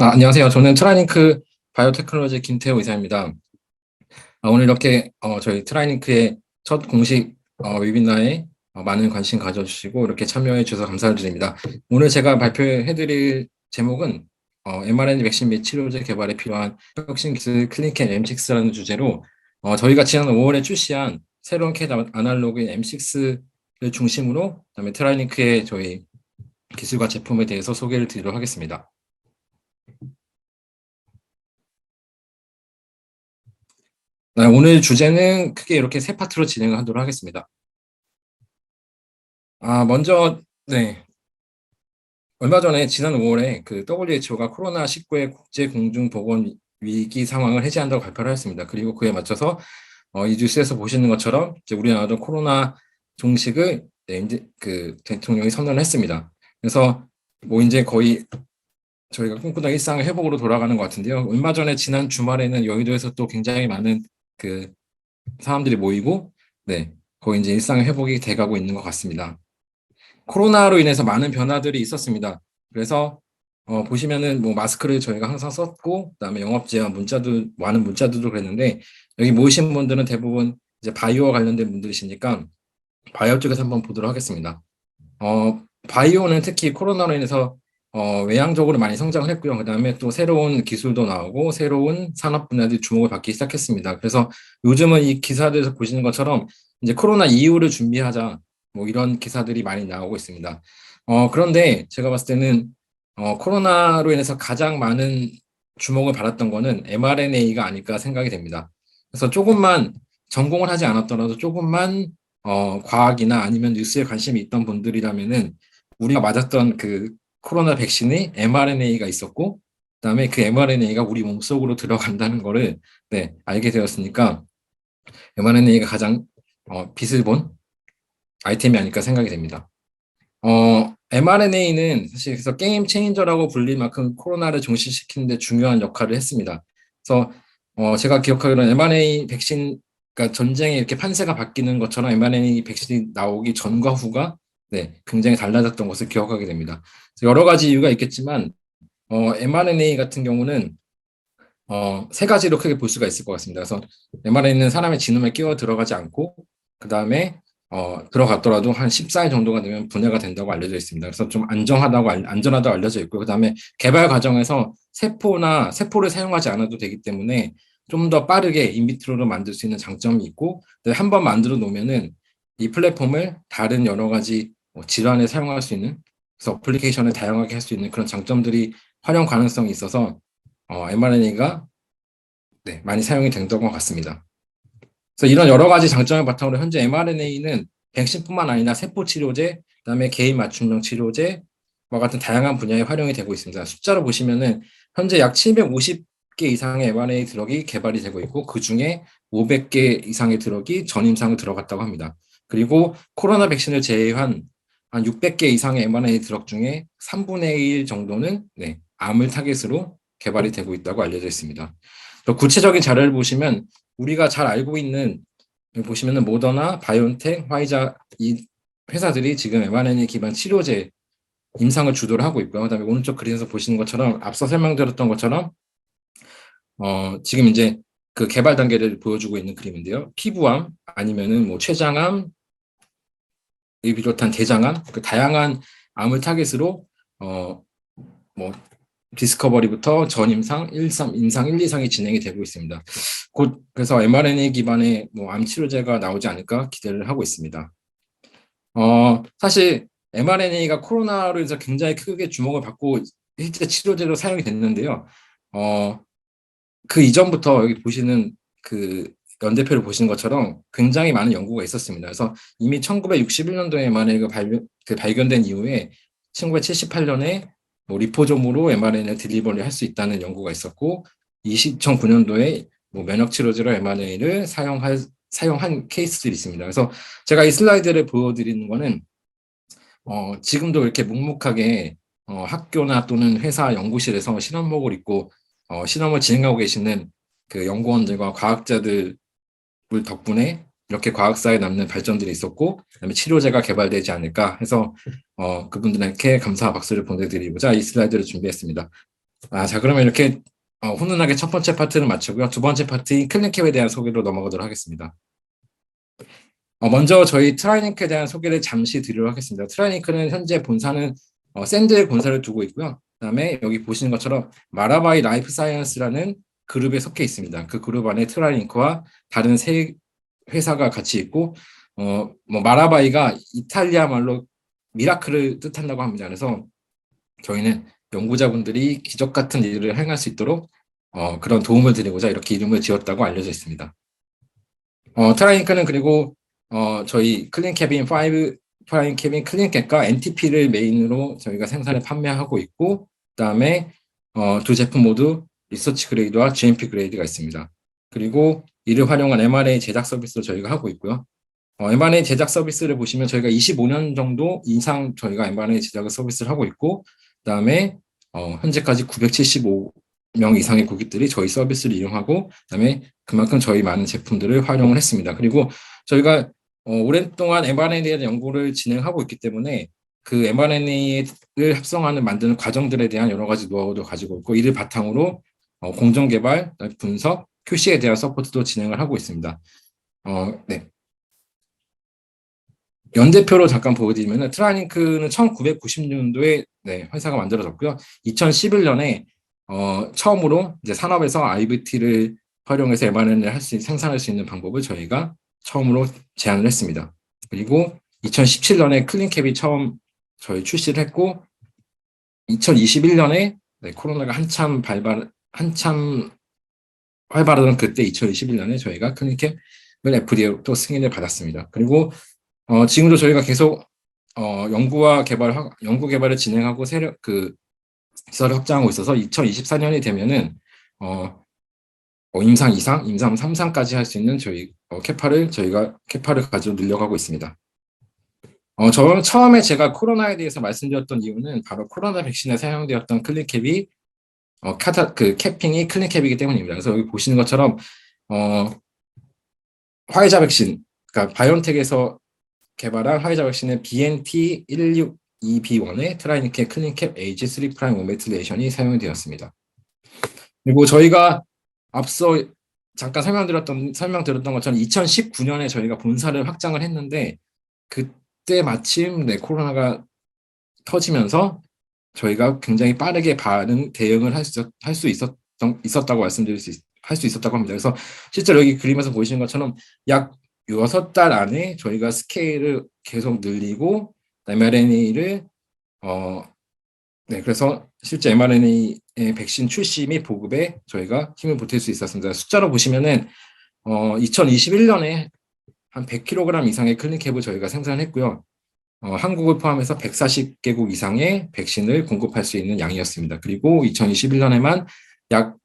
안녕하세요. 저는 트라이링크 바이오테크놀로지 김태호 의사입니다. 오늘 이렇게 저희 트라이링크의 첫 공식 웨비나에 많은 관심 가져주시고 이렇게 참여해 주셔서 감사드립니다. 오늘 제가 발표해드릴 제목은 mRNA 백신 및 치료제 개발에 필요한 혁신 기술 클리니컬 M6라는 주제로 저희가 지난 5월에 출시한 새로운 캣 아날로그인 M6를 중심으로 그다음에 트라이링크의 저희 기술과 제품에 대해서 소개를 드리도록 하겠습니다. 네, 오늘 주제는 크게 이렇게 세 파트로 진행을 하도록 하겠습니다. 먼저, 네. 얼마 전에 지난 5월에 그 WHO가 코로나19의 국제 공중보건 위기 상황을 해제한다고 발표를 했습니다. 그리고 그에 맞춰서 이 뉴스에서 보시는 것처럼 이제 우리나라도 코로나 종식을 이제 그 대통령이 선언을 했습니다. 그래서 뭐 이제 거의 저희가 꿈꾸던 일상 회복으로 돌아가는 것 같은데요. 얼마 전에 지난 주말에는 여의도에서 또 굉장히 많은 그 사람들이 모이고, 네, 거의 이제 일상 회복이 돼가고 있는 것 같습니다. 코로나로 인해서 많은 변화들이 있었습니다. 그래서 보시면은 뭐 마스크를 저희가 항상 썼고, 그다음에 영업 제한 문자도 많은 문자들도 그랬는데 여기 모이신 분들은 대부분 이제 바이오와 관련된 분들이시니까 바이오 쪽에서 한번 보도록 하겠습니다. 바이오는 특히 코로나로 인해서 외향적으로 많이 성장을 했고요. 그다음에 또 새로운 기술도 나오고 새로운 산업 분야들이 주목을 받기 시작했습니다. 그래서 요즘은 이 기사들에서 보시는 것처럼 이제 코로나 이후를 준비하자 뭐 이런 기사들이 많이 나오고 있습니다. 그런데 제가 봤을 때는 코로나로 인해서 가장 많은 주목을 받았던 거는 mRNA가 아닐까 생각이 됩니다. 그래서 조금만 전공을 하지 않았더라도 조금만 과학이나 아니면 뉴스에 관심이 있던 분들이라면은 우리가 맞았던 그 코로나 백신에 mRNA가 있었고, 그다음에 그 mRNA가 우리 몸속으로 들어간다는 거를 네, 알게 되었으니까 mRNA가 가장 빛을 본 아이템이 아닐까 생각이 됩니다. mRNA는 사실 그래서 게임 체인저라고 불릴 만큼 코로나를 종식시키는데 중요한 역할을 했습니다. 그래서 제가 기억하기로는 mRNA 백신, 그러니까 전쟁에 이렇게 판세가 바뀌는 것처럼 mRNA 백신이 나오기 전과 후가 네, 굉장히 달라졌던 것을 기억하게 됩니다. 여러 가지 이유가 있겠지만 mRNA 같은 경우는 세 가지로 크게 볼 수가 있을 것 같습니다. 그래서 mRNA는 사람의 지놈에 끼어 들어가지 않고 그 다음에 들어갔더라도 한 14일 정도가 되면 분해가 된다고 알려져 있습니다. 그래서 좀 안전하다고 알려져 있고, 그 다음에 개발 과정에서 세포를 사용하지 않아도 되기 때문에 좀 더 빠르게 인비트로로 만들 수 있는 장점이 있고, 한 번 만들어 놓으면은 이 플랫폼을 다른 여러 가지 질환에 사용할 수 있는, 그래서 어플리케이션을 다양하게 할 수 있는 그런 장점들이 활용 가능성이 있어서 mRNA가 네, 많이 사용이 된던 것 같습니다. 그래서 이런 여러 가지 장점을 바탕으로 현재 mRNA는 백신뿐만 아니라 세포 치료제, 그다음에 개인 맞춤형 치료제와 같은 다양한 분야에 활용이 되고 있습니다. 숫자로 보시면은 현재 약 750개 이상의 mRNA 드럭이 개발이 되고 있고 그 중에 500개 이상의 드럭이 전임상을 들어갔다고 합니다. 그리고 코로나 백신을 제외한 한 600개 이상의 mRNA 드럭 중에 3분의 1 정도는 네, 암을 타겟으로 개발이 되고 있다고 알려져 있습니다. 구체적인 자료를 보시면 우리가 잘 알고 있는 보시면은 모더나, 바이온텍, 화이자 이 회사들이 지금 mRNA 기반 치료제 임상을 주도를 하고 있고요. 그다음에 오른쪽 그림에서 보시는 것처럼 앞서 설명드렸던 것처럼 지금 이제 그 개발 단계를 보여주고 있는 그림인데요. 피부암 아니면은 뭐 췌장암, 이 비롯한 대장암, 그 다양한 암을 타겟으로 뭐 디스커버리부터 전임상, 임상 1, 2상이 진행이 되고 있습니다. 곧 그래서 mRNA 기반의 뭐암 치료제가 나오지 않을까 기대를 하고 있습니다. 사실 mRNA가 코로나로 인해서 굉장히 크게 주목을 받고 실제 치료제로 사용이 됐는데요. 그 이전부터 여기 보시는 그 연대표를 보시는 것처럼 굉장히 많은 연구가 있었습니다. 그래서 이미 1961년도에 mRNA가 발견된 이후에 1978년에 뭐 리포솜으로 mRNA를 딜리버리 할 수 있다는 연구가 있었고 2009년도에 뭐 면역 치료제로 mRNA를 사용한 케이스들이 있습니다. 그래서 제가 이 슬라이드를 보여드리는 거는 지금도 이렇게 묵묵하게 학교나 또는 회사 연구실에서 실험복을 입고 실험을 진행하고 계시는 그 연구원들과 과학자들 덕분에 이렇게 과학사에 남는 발전들이 있었고, 그다음에 치료제가 개발되지 않을까 해서 그분들에게 감사와 박수를 보내드리고자 이 슬라이드를 준비했습니다. 자, 그러면 이렇게 훈훈하게 첫 번째 파트를 마치고요. 두 번째 파트인 클린캡에 대한 소개로 넘어가도록 하겠습니다. 먼저 저희 트라이링크에 대한 소개를 잠시 드리도록 하겠습니다. 트라이링크는 현재 본사는 샌드에 본사를 두고 있고요. 그다음에 여기 보시는 것처럼 마라바이 라이프 사이언스라는 그룹에 속해 있습니다. 그 그룹 안에 트라이링크와 다른 세 회사가 같이 있고, 뭐 마라바이가 이탈리아 말로 미라클을 뜻한다고 합니다. 그래서 저희는 연구자분들이 기적 같은 일을 행할 수 있도록 그런 도움을 드리고자 이렇게 이름을 지었다고 알려져 있습니다. 트라이링크는 그리고 저희 클린 캐빈 5, 클린 캐빈 클린캡과 NTP를 메인으로 저희가 생산을 판매하고 있고, 그다음에 두 제품 모두 리서치 그레이드와 GMP 그레이드가 있습니다. 그리고 이를 활용한 M&A 제작 서비스도 저희가 하고 있고요. M&A 제작 서비스를 보시면 저희가 25년 정도 이상 저희가 M&A 제작 서비스를 하고 있고, 그다음에 현재까지 975명 이상의 고객들이 저희 서비스를 이용하고, 그다음에 그만큼 저희 많은 제품들을 활용을 했습니다. 그리고 저희가 오랫동안 M&A에 대한 연구를 진행하고 있기 때문에 그 M&A를 합성하는 만드는 과정들에 대한 여러 가지 노하우도 가지고 있고, 이를 바탕으로 공정 개발, 분석, QC에 대한 서포트도 진행을 하고 있습니다. 네. 연대표로 잠깐 보여드리면 트라이링크는 1990년도에 회사가 만들어졌고요. 2011년에 처음으로 이제 산업에서 IVT를 활용해서 M&A를 생산할 수 있는 방법을 저희가 처음으로 제안을 했습니다. 그리고 2017년에 클린캡이 처음 저희 출시를 했고, 2021년에 코로나가 한참 활발하던 그때 2021년에 저희가 클린캡을 FDA로 또 승인을 받았습니다. 그리고 지금도 저희가 계속 연구 개발을 진행하고 시설을 확장하고 있어서 2024년이 되면은 임상 2상, 임상 3상까지 할 수 있는 저희 저희가 캐파를 가지고 늘려가고 있습니다. 저는 처음에 제가 코로나에 대해서 말씀드렸던 이유는 바로 코로나 백신에 사용되었던 클린캡이 캐핑이 클린캡이기 때문입니다. 그래서 여기 보시는 것처럼 화이자 백신, 그러니까 바이온텍에서 개발한 화이자 백신의 BNT162B1의 트라이니캡 클린캡 AG3' 오메틸레이션이 사용되었습니다. 그리고 저희가 앞서 잠깐 설명드렸던 것처럼 2019년에 저희가 본사를 확장을 했는데, 그때 마침 코로나가 터지면서 저희가 굉장히 빠르게 대응을 할 수 있었다고 할 수 있었다고 합니다. 그래서 실제로 여기 그림에서 보이시는 것처럼 약 6달 안에 저희가 스케일을 계속 늘리고 mRNA를 그래서 실제 mRNA의 백신 출시 및 보급에 저희가 힘을 보탤 수 있었습니다. 숫자로 보시면은 2021년에 한 100kg 이상의 클린캡을 저희가 생산했고요. 한국을 포함해서 140개국 이상의 백신을 공급할 수 있는 양이었습니다. 그리고 2021년에만 약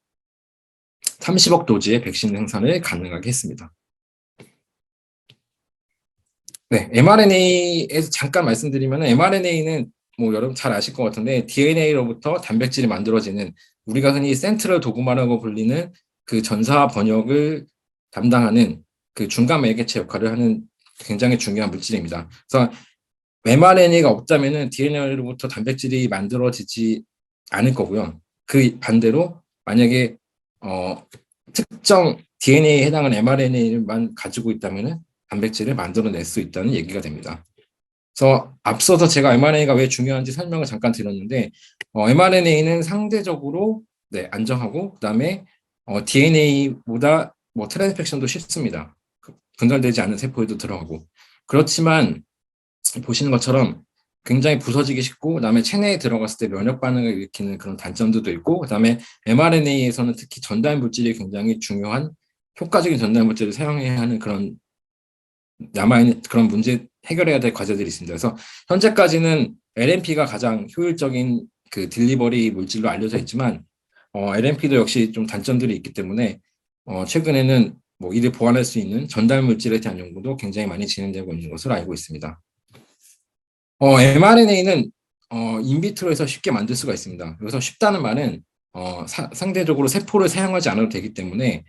30억 도지의 백신 생산을 가능하게 했습니다. 네, mRNA에서 잠깐 말씀드리면 mRNA는 뭐 여러분 잘 아실 것 같은데 DNA로부터 단백질이 만들어지는, 우리가 흔히 센트럴 도그마라고 불리는 그 전사 번역을 담당하는 그 중간 매개체 역할을 하는 굉장히 중요한 물질입니다. 그래서 mRNA가 없다면은 DNA로부터 단백질이 만들어지지 않을 거고요. 그 반대로 만약에 특정 DNA에 해당하는 mRNA만 가지고 있다면은 단백질을 만들어낼 수 있다는 얘기가 됩니다. 그래서 앞서서 제가 mRNA가 왜 중요한지 설명을 잠깐 드렸는데, mRNA는 상대적으로 안정하고, 그다음에 DNA보다 뭐 트랜스펙션도 쉽습니다. 분절되지 않는 세포에도 들어가고. 그렇지만 보시는 것처럼 굉장히 부서지기 쉽고, 그다음에 체내에 들어갔을 때 면역 반응을 일으키는 그런 단점들도 있고, 그다음에 mRNA에서는 특히 전달 물질이 굉장히 중요한 효과적인 전달 물질을 사용해야 하는 그런 남아있는 그런 문제, 해결해야 될 과제들이 있습니다. 그래서 현재까지는 LNP가 가장 효율적인 그 딜리버리 물질로 알려져 있지만, LNP도 역시 좀 단점들이 있기 때문에 최근에는 뭐 이를 보완할 수 있는 전달 물질에 대한 연구도 굉장히 많이 진행되고 있는 것으로 알고 있습니다. mRNA는 인비트로에서 쉽게 만들 수가 있습니다. 그래서 쉽다는 말은 상대적으로 세포를 사용하지 않아도 되기 때문에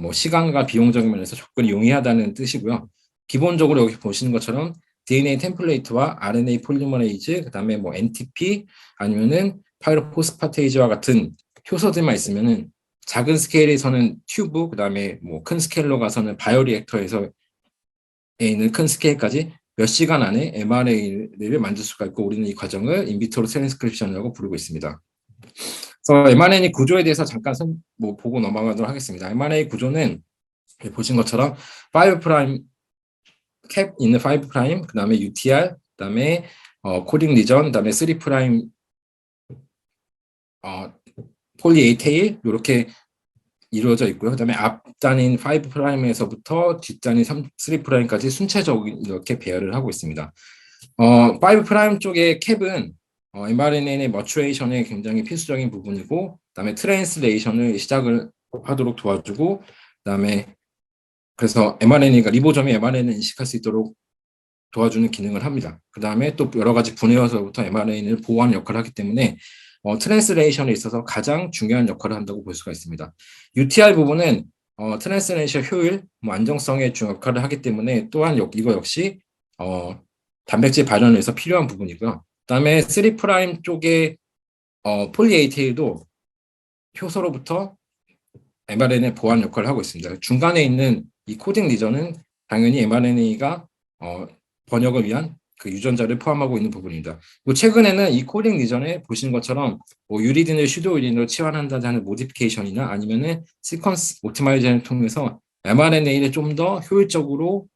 뭐 시간과 비용적인 면에서 접근이 용이하다는 뜻이고요. 기본적으로 여기 보시는 것처럼 DNA 템플레이트와 RNA 폴리머레이즈, 그다음에 뭐 NTP 아니면은 파이로포스파테이즈와 같은 효소들만 있으면은 작은 스케일에서는 튜브, 그다음에 뭐 큰 스케일로 가서는 바이오리액터에서 있는 큰 스케일까지 몇 시간 안에 mRNA를 만들 수가 있고 우리는 이 과정을 인비트로 트랜스크립션이라고 부르고 있습니다. 그래서 mRNA 구조에 대해서 잠깐 보고 넘어가도록 하겠습니다. mRNA 구조는 보신 것처럼 5 프라임 캡 있는 5 프라임, 그다음에 UTR, 그다음에 코딩 리전, 그다음에 3 프라임 폴리 A 테일 이렇게 이루어져 있고요. 그다음에 앞단인 5 프라임에서부터 뒷단인 3 프라임까지 순차적으로 이렇게 배열을 하고 있습니다. 5 프라임 쪽의 캡은 mRNA의 머추레이션에 굉장히 필수적인 부분이고, 그다음에 트랜슬레이션을 시작을 하도록 도와주고, 그다음에 그래서 mRNA가 리보점이 mRNA를 인식할 수 있도록 도와주는 기능을 합니다. 그 다음에 또 여러 가지 분해여서부터 mRNA를 보호하는 역할을 하기 때문에 트랜슬레이션에 있어서 가장 중요한 역할을 한다고 볼 수가 있습니다. UTR 부분은 트랜슬레이션 효율, 안정성에 중요한 역할을 하기 때문에 또한 이거 역시 단백질 발현을 위해서 필요한 부분이고요. 그다음에 3 프라임 쪽의 폴리 A 테일도 효소로부터 mRNA 보완 역할을 하고 있습니다. 중간에 있는 이 코딩 리전은 당연히 mRNA가 번역을 위한 그 유전자를 포함하고 있는 부분입니다. 그리고 최근에는 이 코딩 리전에 보시는 것처럼 유리딘을 슈도유리딘으로 치환한다는 모디피케이션이나 아니면은 시퀀스 옵티마이제이션을 통해서 mRNA를 좀 더 효율적으로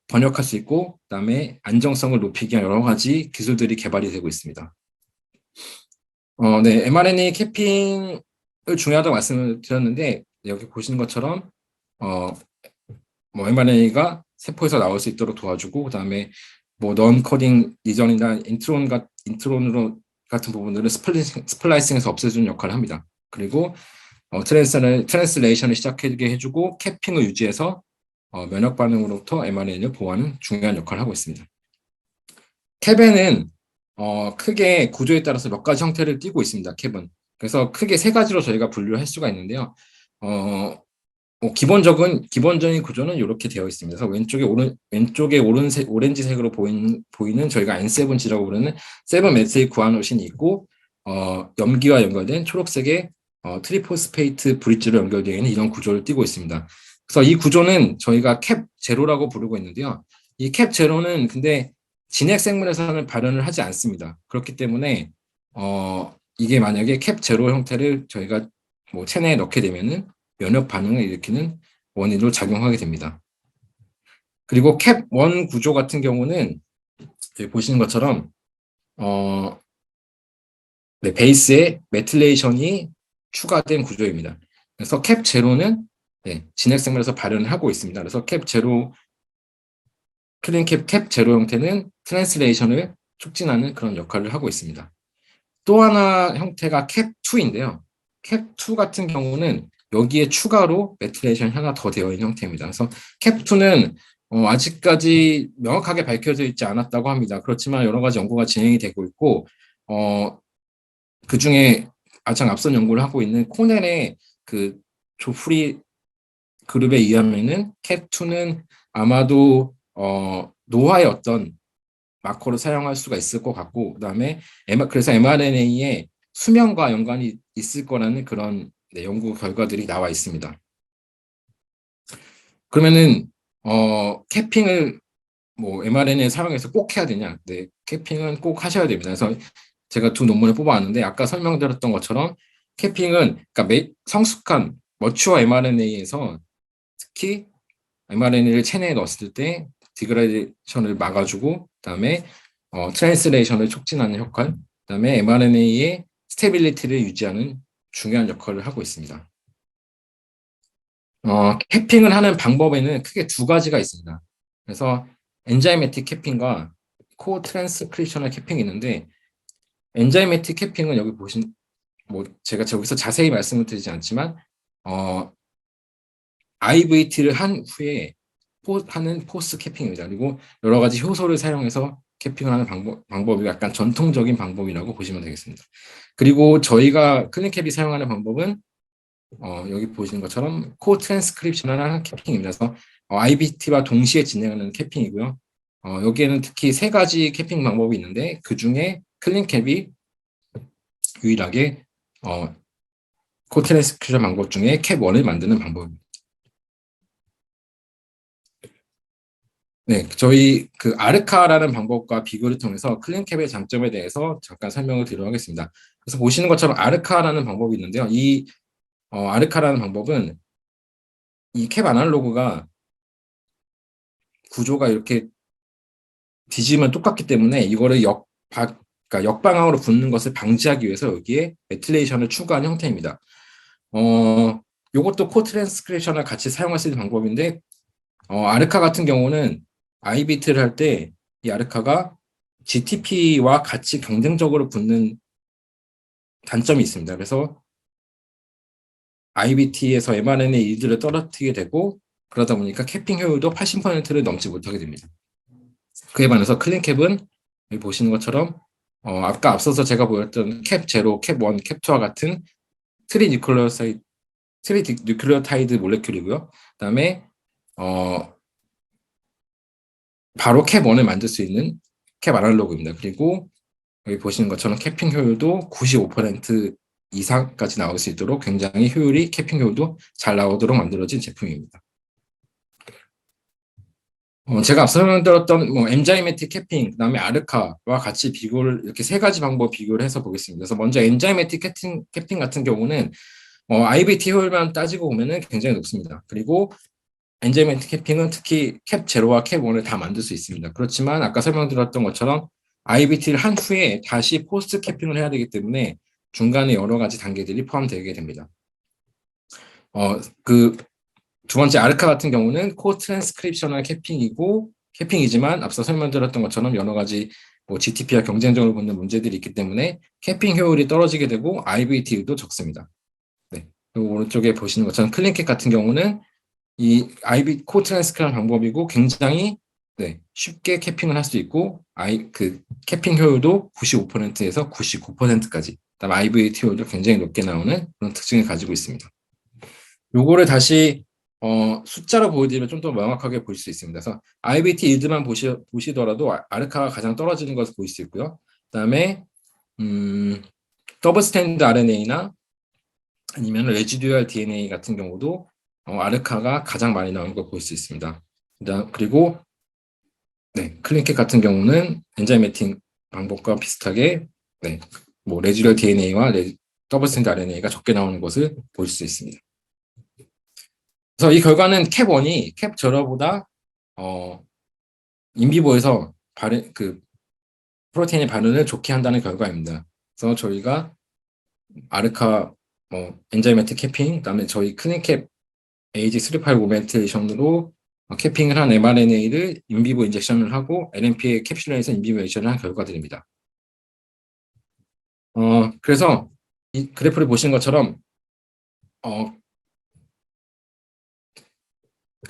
번역할 수 있고, 그다음에 안정성을 높이기 위한 여러 가지 기술들이 개발이 되고 있습니다. 네, mRNA 캐핑을 중요하다고 말씀을 드렸는데 여기 보시는 것처럼 mRNA가 세포에서 나올 수 있도록 도와주고, 그다음에 넌 코딩 리전이나 인트론으로 같은 부분들을 스플라이싱해서 없애주는 역할을 합니다. 그리고 트랜슬레이션을 시작하게 해주고 캐핑을 유지해서 면역 반응으로부터 mRNA를 보호하는 중요한 역할을 하고 있습니다. 캡에는 크게 구조에 따라서 몇 가지 형태를 띠고 있습니다. 캡은. 그래서 크게 세 가지로 저희가 분류할 수가 있는데요. 기본적인 구조는 이렇게 되어 있습니다. 그래서 왼쪽에 오렌지색으로 보이는 저희가 N7G라고 부르는 7-메틸 구아노신이 있고, 염기와 연결된 초록색의 트리포스페이트 브릿지로 연결되어 있는 이런 구조를 띠고 있습니다. 그래서 이 구조는 저희가 캡 제로라고 부르고 있는데요. 이 캡 제로는 근데 진핵 생물에서는 발현을 하지 않습니다. 그렇기 때문에 이게 만약에 캡 제로 형태를 저희가 체내에 넣게 되면은 면역 반응을 일으키는 원인으로 작용하게 됩니다. 그리고 캡 1 구조 같은 경우는 여기 보시는 것처럼 베이스에 메틸레이션이 추가된 구조입니다. 그래서 캡 제로는 진핵 생물에서 발현을 하고 있습니다. 그래서 캡 제로 캡 제로 형태는 트랜슬레이션을 촉진하는 그런 역할을 하고 있습니다. 또 하나 형태가 캡 2인데요. 캡 2 같은 경우는 여기에 추가로 메틸레이션이 하나 더 되어 있는 형태입니다. 그래서 캡2는 아직까지 명확하게 밝혀져 있지 않았다고 합니다. 그렇지만 여러 가지 연구가 진행이 되고 있고, 그 중에 가장 앞선 연구를 하고 있는 코넬의 그 조프리 그룹에 의하면은 캡2는 아마도 노화의 어떤 마커로 사용할 수가 있을 것 같고, 그다음에 그래서 mRNA의 수명과 연관이 있을 거라는 그런 연구 결과들이 나와 있습니다. 그러면은 캐핑을 mRNA 사용해서 꼭 해야 되냐? 네, 캐핑은 꼭 하셔야 됩니다. 그래서 제가 두 논문을 뽑아왔는데 아까 설명드렸던 것처럼 캐핑은 그러니까 성숙한 머추어 mRNA에서 특히 mRNA를 체내에 넣었을 때 디그레이션을 막아주고, 그다음에 트랜슬레이션을 촉진하는 역할, 그다음에 mRNA의 스테빌리티를 유지하는 중요한 역할을 하고 있습니다. 캐핑을 하는 방법에는 크게 두 가지가 있습니다. 그래서 엔자이매틱 캐핑과 코트랜스크립셔널 캐핑이 있는데, 엔자이매틱 캐핑은 여기 보신 제가 여기서 자세히 말씀을 드리지 않지만 IVT를 한 후에 하는 포스트 캐핑입니다. 그리고 여러 가지 효소를 사용해서 캐핑을 하는 방법이 약간 전통적인 방법이라고 보시면 되겠습니다. 그리고 저희가 클린캡이 사용하는 방법은 여기 보시는 것처럼 코트랜스크립셔널 캐핑입니다. 그래서 IVT와 동시에 진행하는 캐핑이고요. 여기에는 특히 세 가지 캐핑 방법이 있는데 그 중에 클린캡이 유일하게 코트랜스크리션 방법 중에 캡1을 만드는 방법입니다. 네, 저희 그 아르카라는 방법과 비교를 통해서 클린캡의 장점에 대해서 잠깐 설명을 드리도록 하겠습니다. 그래서 보시는 것처럼 아르카라는 방법이 있는데요. 이 아르카라는 방법은 이 캡 아날로그가 구조가 이렇게 뒤지면 똑같기 때문에 이거를 그러니까 역방향으로 붙는 것을 방지하기 위해서 여기에 메틸레이션을 추가한 형태입니다. 요것도 코트랜스크리션을 같이 사용할 수 있는 방법인데 아르카 같은 경우는 아이비트를 할 때 이 아르카가 GTP와 같이 경쟁적으로 붙는 단점이 있습니다. 그래서 IBT에서 mRNA 일들을 떨어뜨리게 되고 그러다 보니까 캐핑 효율도 80%를 넘지 못하게 됩니다. 그에 반해서 클린캡은 여기 보시는 것처럼 아까 앞서서 제가 보였던 캡0, 캡1, 캡2와 같은 트리뉴클레오타이드 몰레큘이고요. 그다음에 바로 캡1을 만들 수 있는 캡 아날로그입니다. 그리고 여기 보시는 것처럼 캐핑 효율도 95% 이상까지 나올 수 있도록 굉장히 캐핑 효율도 잘 나오도록 만들어진 제품입니다. 제가 앞서 설명드렸던 엔자이매틱 캐핑, 그다음에 아르카와 같이 비교를 이렇게 세 가지 방법 비교를 해서 보겠습니다. 그래서 먼저 엔자이매틱 캐핑 같은 경우는 IBT 효율만 따지고 보면은 굉장히 높습니다. 그리고 엔자이매틱 캐핑은 특히 캡 제로와 캡 1을 다 만들 수 있습니다. 그렇지만 아까 설명드렸던 것처럼 IBT를 한 후에 다시 포스트 캐핑을 해야 되기 때문에 중간에 여러 가지 단계들이 포함되게 됩니다. 그 두 번째 아르카 같은 경우는 코트랜스크립셔널 캐핑이지만 앞서 설명드렸던 것처럼 여러 가지 GTP와 경쟁적으로 붙는 문제들이 있기 때문에 캐핑 효율이 떨어지게 되고 IBT도 적습니다. 네. 그리고 오른쪽에 보시는 것처럼 클린캡 같은 경우는 이 코트랜스크라는 방법이고 굉장히 쉽게 캐핑을 할 수 있고 그 캐핑 효율도 95%에서 99%까지 그다음에 IBT 효율도 굉장히 높게 나오는 그런 특징을 가지고 있습니다. 요거를 다시 숫자로 보여드리면 좀 더 명확하게 볼 수 있습니다. 그래서 IBT 일드만 보시더라도 아르카가 가장 떨어지는 것을 볼 수 있고요. 그다음에 더블 스탠드 RNA나 아니면 레지듀얼 DNA 같은 경우도 아르카가 가장 많이 나오는 걸 볼 수 있습니다. 그리고 클린캡 같은 경우는 엔자이매틱 방법과 비슷하게 레지듀얼 DNA와 더블 스탠드 RNA가 적게 나오는 것을 볼 수 있습니다. 그래서 이 결과는 캡1이 캡 제로보다 인비보에서 프로테인의 반응을 좋게 한다는 결과입니다. 그래서 저희가 아르카 엔자이매틱 캐핑, 그다음에 저희 클린캡 AG385 멘틸레이션으로 캐핑을 한 mRNA를 인비보 인젝션을 하고 LNP에 캡슐화해서 인비보 인젝션을 한 결과들입니다. 그래서 이 그래프를 보신 것처럼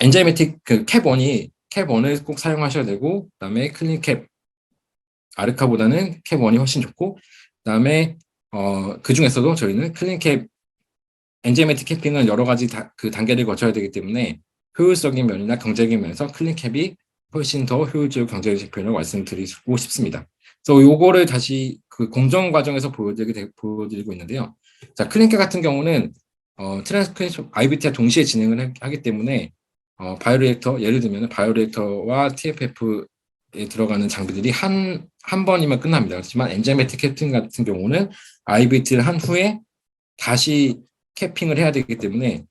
엔자이매틱 캡1을 꼭 사용하셔야 되고 그다음에 클린캡 아르카보다는 캡1이 훨씬 좋고 그다음에 그 중에서도 저희는 클린캡 엔자이매틱 캐핑은 여러 가지 그 단계를 거쳐야 되기 때문에 효율적인 면이나 경제적인 면에서 클린캡이 훨씬 더 효율적이고 경제적 제품이라고 말씀드리고 싶습니다. 그래서 요거를 다시 그 공정 과정에서 보여드리고 있는데요. 자, 클린캡 같은 경우는 트랜스크립션 IBT와 동시에 진행을 하기 때문에 바이오리액터 예를 들면 바이오리액터와 TFF에 들어가는 장비들이 한 번이면 끝납니다. 그렇지만 엔자이매틱 캐핑 같은 경우는 IBT를 한 후에 다시 캐핑을 해야 되기 때문에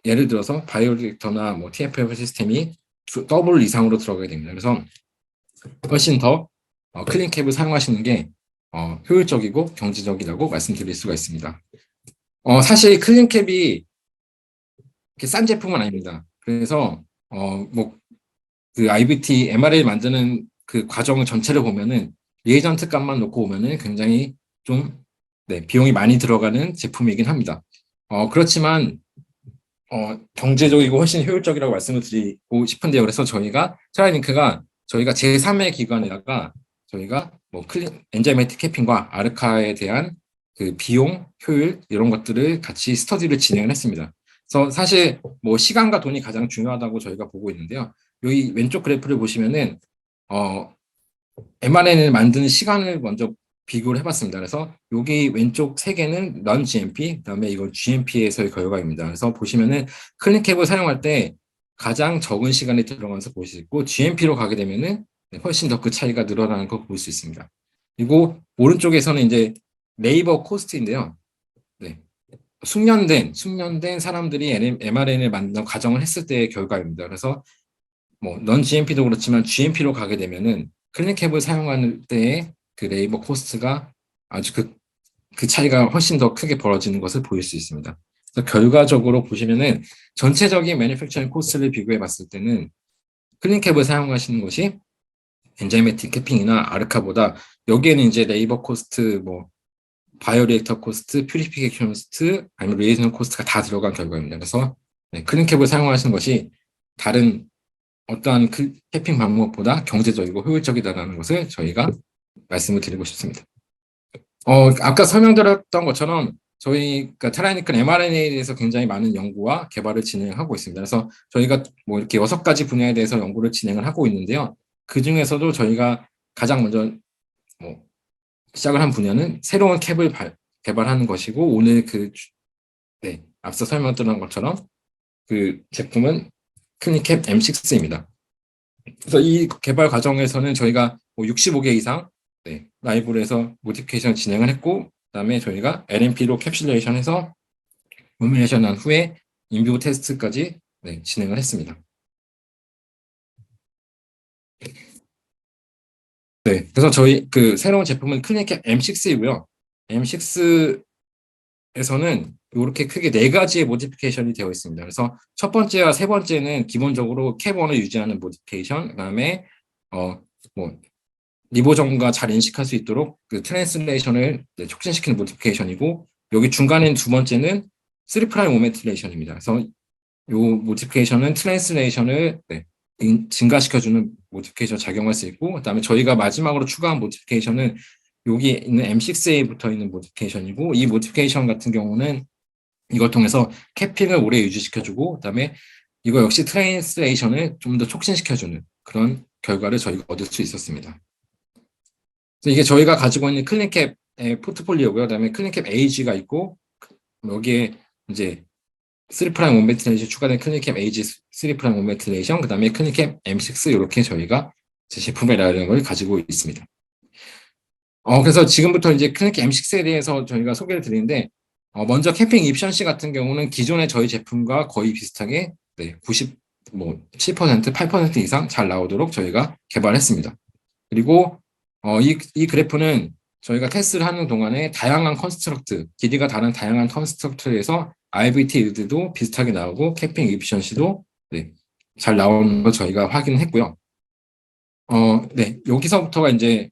예를 들어서 바이오리액터나 TFF 시스템이 더블 이상으로 들어가게 됩니다. 그래서 훨씬 더 클린캡을 사용하시는 게 효율적이고 경제적이라고 말씀드릴 수가 있습니다. 사실 클린캡이 이렇게 싼 제품은 아닙니다. 그래서 그 IBT mRNA 만드는 그 과정 전체를 보면은 리에이전트 값만 놓고 보면은 굉장히 좀 비용이 많이 들어가는 제품이긴 합니다. 그렇지만 경제적이고 훨씬 효율적이라고 말씀을 드리고 싶은데요. 그래서 저희가 트라이링크가 저희가 제3의 기관에다가 저희가 엔자이매틱 캐핑과 아르카에 대한 그 비용, 효율 이런 것들을 같이 스터디를 진행을 했습니다. 그래서 사실 시간과 돈이 가장 중요하다고 저희가 보고 있는데요. 여기 왼쪽 그래프를 보시면은 mRNA를 만드는 시간을 먼저 비교를 해봤습니다. 그래서 여기 왼쪽 세 개는 non-GMP, 그다음에 이건 GMP에서의 결과입니다. 그래서 보시면은 클린캡을 사용할 때 가장 적은 시간에 들어가면서 볼 수 있고 GMP로 가게 되면은 훨씬 더 그 차이가 늘어나는 걸 볼 수 있습니다. 그리고 오른쪽에서는 이제 레이버 코스트인데요. 네. 숙련된 사람들이 mRNA를 만드는 과정을 했을 때의 결과입니다. 그래서 뭐 non-GMP도 그렇지만 GMP로 가게 되면은 클린캡을 사용하는 때의 그 레이버 코스트가 아주 그 차이가 훨씬 더 크게 벌어지는 것을 보일 수 있습니다. 그래서 결과적으로 보시면은 전체적인 매니팩처링 코스트를 비교해 봤을 때는 클린캡을 사용하시는 것이 엔자이매틱 캐핑이나 아르카보다 여기에는 이제 레이버 코스트, 뭐 바이오리액터 코스트, 퓨리피케이션 코스트, 아니면 리에이션 코스트가 다 들어간 결과입니다. 그래서 클린캡을 사용하시는 것이 다른 어떠한 캐핑 방법보다 경제적이고 효율적이다라는 것을 저희가 말씀을 드리고 싶습니다. 아까 설명드렸던 것처럼 저희가 테라니클 mRNA에 대해서 굉장히 많은 연구와 개발을 진행하고 있습니다. 그래서 저희가 뭐 이렇게 6가지 분야에 대해서 연구를 진행을 하고 있는데요. 그 중에서도 저희가 가장 먼저 뭐 시작을 한 분야는 새로운 캡을 개발하는 것이고, 오늘 앞서 설명드린 것처럼 그 제품은 클린캡 M6입니다. 그래서 이 개발 과정에서는 저희가 뭐 65개 이상 라이브러리에서 모디피케이션 진행을 했고, 그다음에 저희가 LNP로 캡슐레이션해서 포뮬레이션한 후에 인비보 테스트까지 진행을 했습니다. 그래서 저희 그 새로운 제품은 클린캡 M6이고요. M6에서는 이렇게 크게 4가지의 모디피케이션이 되어 있습니다. 그래서 첫 번째와 세 번째는 기본적으로 캡1을 유지하는 모디피케이션, 그다음에 뭐 리보점과 잘 인식할 수 있도록 그 트랜슬레이션을 촉진시키는 모디피케이션이고, 여기 중간에 두 번째는 3' 오메틸레이션입니다. 그래서 이 모디피케이션은 트랜슬레이션을 증가시켜주는 모디피케이션 작용할 수 있고, 그다음에 저희가 마지막으로 추가한 모디피케이션은 여기 있는 M6에 붙어 있는 모디피케이션이고, 이 모디피케이션 같은 경우는 이걸 통해서 캐핑을 오래 유지시켜주고, 그다음에 이거 역시 트랜슬레이션을 좀 더 촉진시켜주는 그런 결과를 저희가 얻을 수 있었습니다. 이게 저희가 가지고 있는 클린캡의 포트폴리오고요. 그다음에 클린캡 AG가 있고, 여기에 이제 3' 오메틸레이션 추가된 클린캡 AG 3' 오메틸레이션, 그다음에 클린캡 M6 이렇게 저희가 제품의 라인을 가지고 있습니다. 그래서 지금부터 이제 클린캡 M6에 대해서 저희가 소개를 드리는데, 먼저 캠핑 입션시 같은 경우는 기존의 저희 제품과 거의 비슷하게 7%, 8% 이상 잘 나오도록 저희가 개발했습니다. 그리고 이 그래프는 저희가 테스트를 하는 동안에 다양한 컨스트럭트, 길이가 다른 다양한 컨스트럭트에서 RBT 일드도 비슷하게 나오고 캠핑 이피션시도 잘 나오는 걸 저희가 확인했고요. 여기서부터가 이제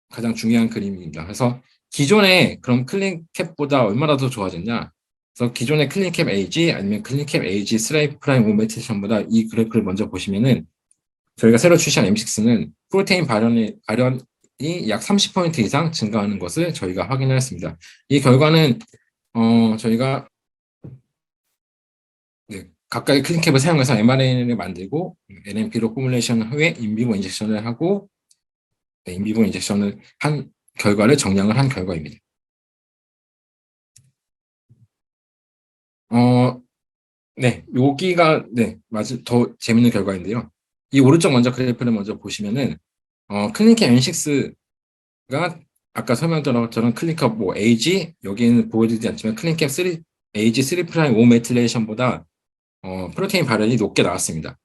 가장 중요한 그림입니다. 그래서 기존의 그럼 클린캡보다 얼마나 더 좋아졌냐? 그래서 기존의 클린캡 AG 아니면 클린캡 AG 3' 오메틸레이션보다 이 그래프를 먼저 보시면은, 저희가 새로 출시한 M6는 프로테인 발현이 약 30% 이상 증가하는 것을 저희가 확인했습니다. 이 결과는 저희가 각각의 클린캡을 사용해서 mRNA를 만들고 LNP로 포뮬레이션 후에 인비보 인젝션을 하고 인비보 인젝션을 한 결과를 정량을 한 결과입니다. 여기가 더 재밌는 결과인데요. 이 오른쪽 먼저 그래프를 먼저 보시면은 클린캡 M6가 아까 설명드린 것처럼 클린캡 뭐 AG, 여기는 보여드리지 않지만 클린캡 3 AG 3' 오메틸레이션보다 프로테인 발현이 높게 나왔습니다.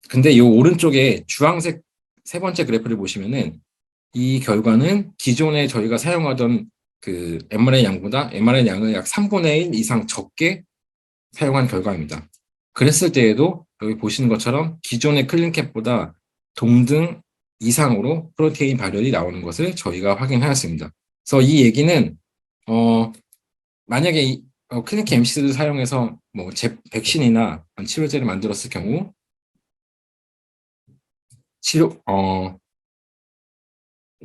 근데 이 오른쪽에 주황색 세 번째 그래프를 보시면은, 이 결과는 기존에 저희가 사용하던 그 mRNA 양보다 mRNA 양을 약 3분의 1 이상 적게 사용한 결과입니다. 그랬을 때에도 여기 보시는 것처럼 기존의 클린캡보다 동등 이상으로 프로테인 발현이 나오는 것을 저희가 확인하였습니다. 그래서 이 얘기는 만약에 클린캡 MC를 사용해서 뭐 백신이나 치료제를 만들었을 경우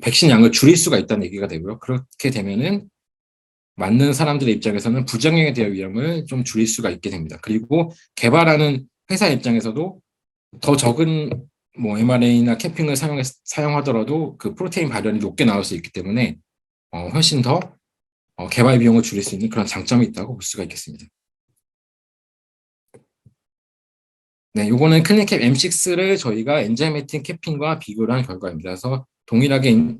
백신 양을 줄일 수가 있다는 얘기가 되고요. 그렇게 되면은 맞는 사람들의 입장에서는 부작용에 대한 위험을 좀 줄일 수가 있게 됩니다. 그리고 개발하는 회사 입장에서도 더 적은 뭐 mRNA나 캐핑을 사용하더라도 그 프로테인 발현이 높게 나올 수 있기 때문에 훨씬 더 개발 비용을 줄일 수 있는 그런 장점이 있다고 볼 수가 있겠습니다. 네, 요거는 클리닉캡 M6를 저희가 엔자이매틱 캐핑과 비교를 한 결과입니다. 그래서 동일하게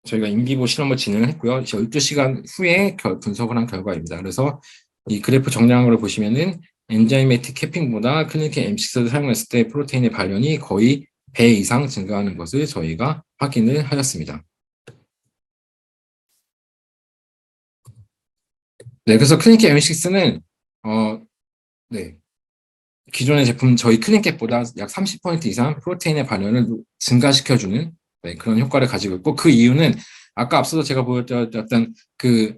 저희가 인비보 실험을 진행을 했고요. 12시간 후에 분석을 한 결과입니다. 그래서 이 그래프 정량으로 보시면은 엔자이매틱 캐핑보다 클리닉캡 M6를 사용했을 때 프로테인의 발현이 거의 배 이상 증가하는 것을 저희가 확인을 하였습니다. 네, 그래서 클리닉캡 M6는 네, 기존의 제품 저희 클린캡보다 약 30% 이상 프로테인의 발현을 증가시켜주는 네, 그런 효과를 가지고 있고 그 이유는 아까 앞서서 제가 보여드렸던 그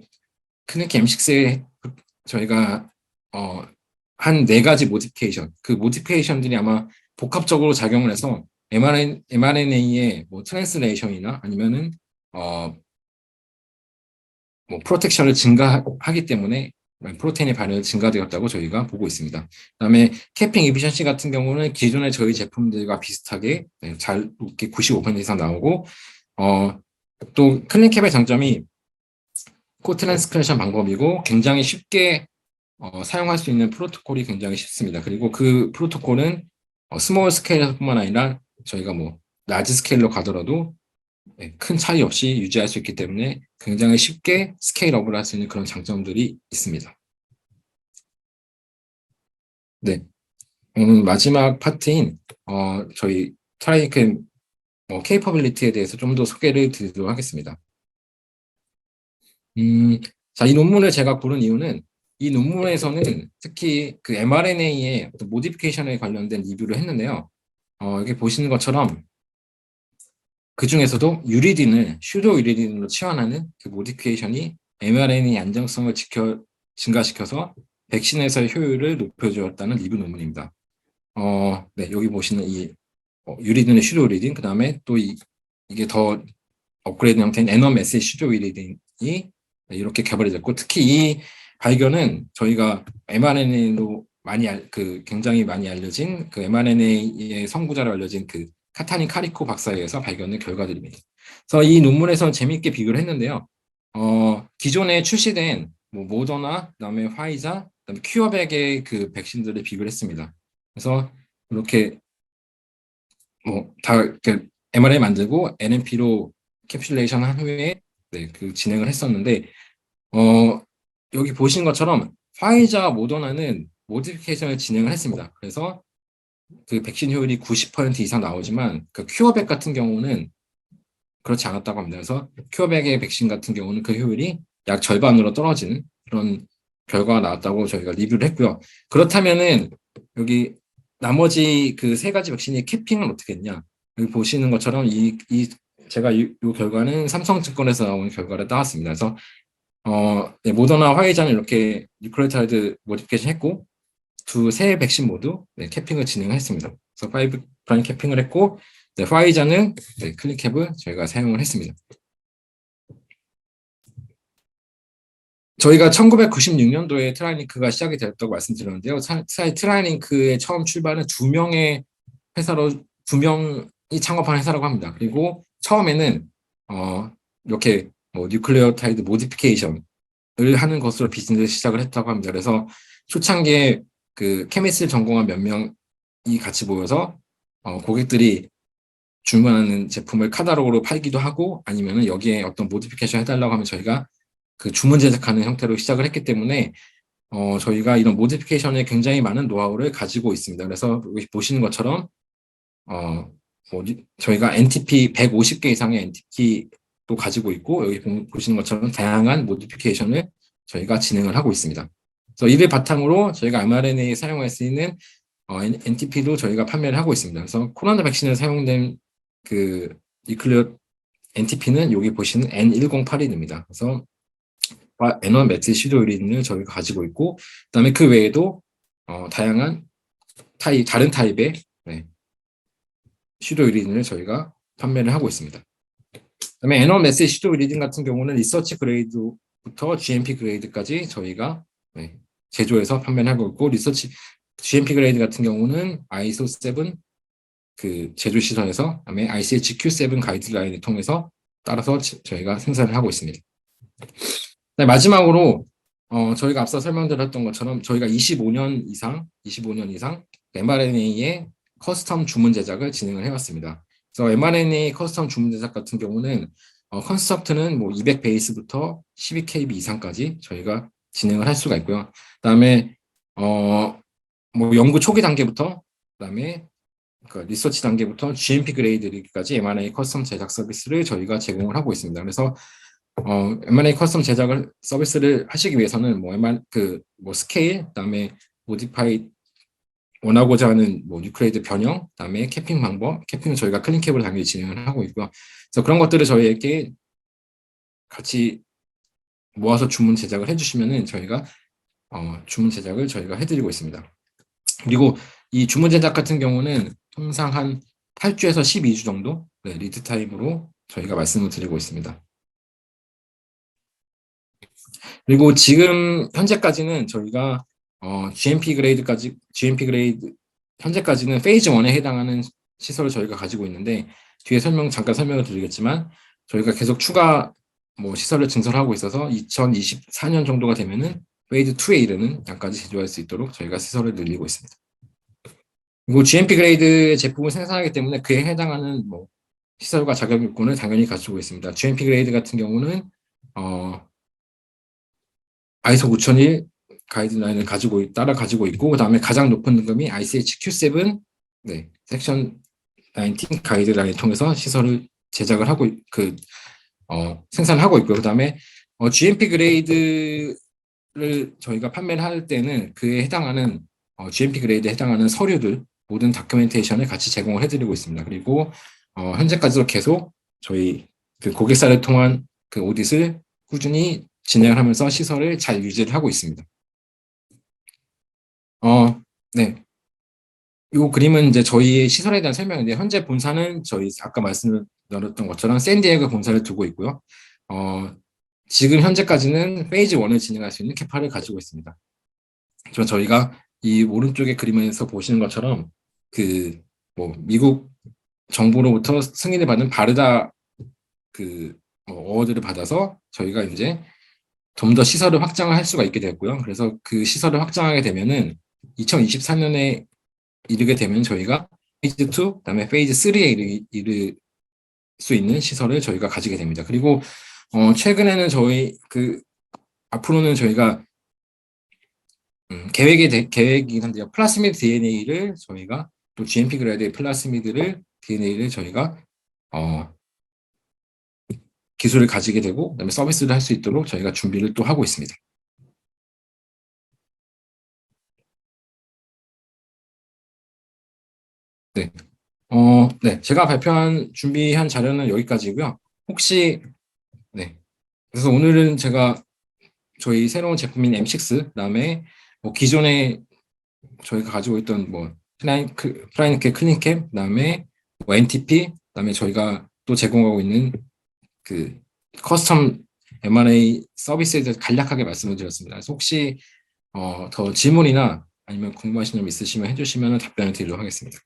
클린캡 M6에 저희가 한 네 가지 모디피케이션 그 모디피케이션들이 아마 복합적으로 작용을 해서 mRNA의 뭐 트랜스레이션이나 아니면은 뭐 프로텍션을 증가하기 때문에 프로테인의 발현이 증가되었다고 저희가 보고 있습니다. 그다음에 캐핑 이피션시 같은 경우는 기존의 저희 제품들과 비슷하게 잘 높게 95% 이상 나오고 또 클린캡의 장점이 코트랜스크레이션 방법이고 굉장히 쉽게 사용할 수 있는 프로토콜이 굉장히 쉽습니다. 그리고 그 프로토콜은 스몰 스케일뿐만 아니라 저희가 뭐 라지 스케일로 가더라도 큰 차이 없이 유지할 수 있기 때문에 굉장히 쉽게 스케일업을 할 수 있는 그런 장점들이 있습니다. 네, 오늘 마지막 파트인 저희 트라이캠 케이퍼빌리티에 대해서 좀 더 소개를 드리도록 하겠습니다. 자, 이 논문을 제가 고른 이유는 이 논문에서는 특히 그 mRNA의 어떤 모디피케이션에 관련된 리뷰를 했는데요. 여기 보시는 것처럼 그 중에서도 유리딘을 슈도 유리딘으로 치환하는 그 모디피케이션이 mRNA의 안정성을 증가시켜서 백신에서의 효율을 높여주었다는 리뷰 논문입니다. 네, 여기 보시는 이 유리딘의 슈도 유리딘, 그 다음에 또 이게 더 업그레이드 형태인 NMS의 슈도 유리딘이 이렇게 개발이 됐고, 특히 이 발견은 저희가 mRNA로 굉장히 많이 알려진 그 mRNA의 선구자로 알려진 그 카타닌 카리코 박사에 의해서 발견된 결과들입니다. 그래서 이 논문에서 재미있게 비교를 했는데요. 기존에 출시된 뭐 모더나, 그다음에 화이자, 그다음에 큐어백의 그 백신들을 비교를 했습니다. 그래서 이렇게 뭐 다 mRNA 만들고 NMP로 캡슐레이션 한 후에 네, 그 진행을 했었는데 여기 보시는 것처럼 화이자와 모더나는 모디피케이션을 진행을 했습니다. 그래서 그 백신 효율이 90% 이상 나오지만 그 큐어백 같은 경우는 그렇지 않았다고 합니다. 그래서 큐어백의 백신 같은 경우는 그 효율이 약 절반으로 떨어지는 그런 결과가 나왔다고 저희가 리뷰를 했고요. 그렇다면은 여기 나머지 그 세 가지 백신의 캐핑은 어떻게 했냐? 여기 보시는 것처럼 제가 이 결과는 삼성증권에서 나온 결과를 따왔습니다. 그래서 네, 모더나 화이자는 이렇게 뉴클레오타이드 모디피케이션 했고 세 백신 모두 네, 캐핑을 진행했습니다. 그래서 5 프라임 캐핑을 했고 네, 화이자는 네, 클릭캡을 저희가 사용을 했습니다. 저희가 1996년도에 트라이링크가 시작이 되었다고 말씀드렸는데요. 트라이링크의 처음 출발은 두 명이 창업한 회사라고 합니다. 그리고 처음에는 이렇게 뭐 뉴클레오타이드 모디피케이션을 하는 것으로 비즈니스 시작을 했다고 합니다. 그래서 초창기에 그 케미스트를 전공한 몇 명이 같이 모여서 고객들이 주문하는 제품을 카탈로그로 팔기도 하고 아니면은 여기에 어떤 모디피케이션 해달라고 하면 저희가 그 주문 제작하는 형태로 시작을 했기 때문에 저희가 이런 모디피케이션에 굉장히 많은 노하우를 가지고 있습니다. 그래서 여기 보시는 것처럼 저희가 NTP 150개 이상의 NTP도 가지고 있고 여기 보시는 것처럼 다양한 모디피케이션을 저희가 진행을 하고 있습니다. 그래서 이를 바탕으로 저희가 mRNA에 사용할 수 있는 NTP도 저희가 판매를 하고 있습니다. 그래서 코로나 백신에 사용된 그 뉴클레오 NTP는 여기 보시는 N1081입니다. 그래서 N1 메틸 시도유린을 저희가 가지고 있고, 그다음에 그 외에도 다양한 다른 타입의 네, 시도유린을 저희가 판매를 하고 있습니다. 그다음에 N1 메틸 시도유린 같은 경우는 리서치 그레이드부터 GMP 그레이드까지 저희가 네, 제조해서 판매를 하고 있고, GMP 그레이드 같은 경우는 ISO 7 그 제조 시설에서 그다음에 ICH-Q7 가이드라인을 통해서 따라서 저희가 생산을 하고 있습니다. 네, 마지막으로 저희가 앞서 설명드렸던 것처럼 저희가 25년 이상 mRNA의 커스텀 주문 제작을 진행을 해왔습니다. 그래서 mRNA 커스텀 주문 제작 같은 경우는 컨스트럭트는 뭐 200 베이스부터 12kb 이상까지 저희가 진행을 할 수가 있고요. 그다음에 뭐 연구 초기 단계부터 그다음에 그 리서치 단계부터 GMP 그레이드까지 mRNA 커스텀 제작 서비스를 저희가 제공을 하고 있습니다. 그래서 M&A 커스텀 제작을 서비스를 하시기 위해서는 뭐 스케일, 그다음에 모디파이 원하고자 하는 뭐 뉴클레이드 변형, 그다음에 캐핑 방법, 캐핑은 저희가 클린캡으로 당연히 진행을 하고 있고요. 그래서 그런 것들을 저희에게 같이 모아서 주문 제작을 해주시면은 저희가 주문 제작을 저희가 해드리고 있습니다. 그리고 이 주문 제작 같은 경우는 통상 한 8주에서 12주 정도 리드 타임으로 저희가 말씀을 드리고 있습니다. 그리고 지금 현재까지는 저희가 GMP 그레이드 현재까지는 페이즈 1에 해당하는 시설을 저희가 가지고 있는데 뒤에 잠깐 설명을 드리겠지만 저희가 계속 추가 뭐 시설을 증설하고 있어서 2024년 정도가 되면은 페이즈 2에 이르는 양까지 제조할 수 있도록 저희가 시설을 늘리고 있습니다. 그리고 GMP 그레이드 제품을 생산하기 때문에 그에 해당하는 뭐 시설과 자격 요건을 당연히 갖추고 있습니다. GMP 그레이드 같은 경우는 ISO 9001 가이드라인을 따라 가지고 있고, 그 다음에 가장 높은 등급이 ICH Q7 섹션 19 가이드라인을 통해서 시설을 제작을 하고 생산하고 있고요. 그 다음에 GMP 그레이드를 저희가 판매를 할 때는 그에 해당하는 GMP 그레이드에 해당하는 서류들 모든 다큐멘테이션을 같이 제공을 해드리고 있습니다. 그리고 현재까지도 계속 저희 그 고객사를 통한 그 오디트를 꾸준히 진행을 하면서 시설을 잘 유지를 하고 있습니다. 네. 이 그림은 이제 저희의 시설에 대한 설명인데, 현재 본사는 저희 아까 말씀드렸던 것처럼 샌디에고 본사를 두고 있고요. 지금 현재까지는 페이즈 1을 진행할 수 있는 캐파를 가지고 있습니다. 그래서 저희가 이 오른쪽의 그림에서 보시는 것처럼 뭐 미국 정부로부터 승인을 받은 바르다 어워드를 받아서 저희가 이제 좀 더 시설을 확장을 할 수가 있게 됐고요. 그래서 그 시설을 확장하게 되면은 2024년에 이르게 되면 저희가 페이즈 2, 그다음에 페이즈 3에 이를 수 있는 시설을 저희가 가지게 됩니다. 그리고 최근에는 앞으로는 저희가 계획이긴 한데요. 플라스미드 DNA를 저희가 또 GMP 그레이드의 DNA를 저희가 기술을 가지게 되고 그다음에 서비스를 할 수 있도록 저희가 준비를 또 하고 있습니다. 네. 네. 제가 준비한 자료는 여기까지고요. 혹시 그래서 오늘은 제가 저희 새로운 제품인 M6, 그다음에 뭐 기존에 저희가 가지고 있던 뭐 프라이니케 클린캠, 그다음에 뭐 NTP, 그다음에 저희가 또 제공하고 있는 그 커스텀 M&A 서비스에 대해서 간략하게 말씀을 드렸습니다. 그래서 혹시 더 질문이나 아니면 궁금하신 점 있으시면 해주시면 답변을 드리도록 하겠습니다.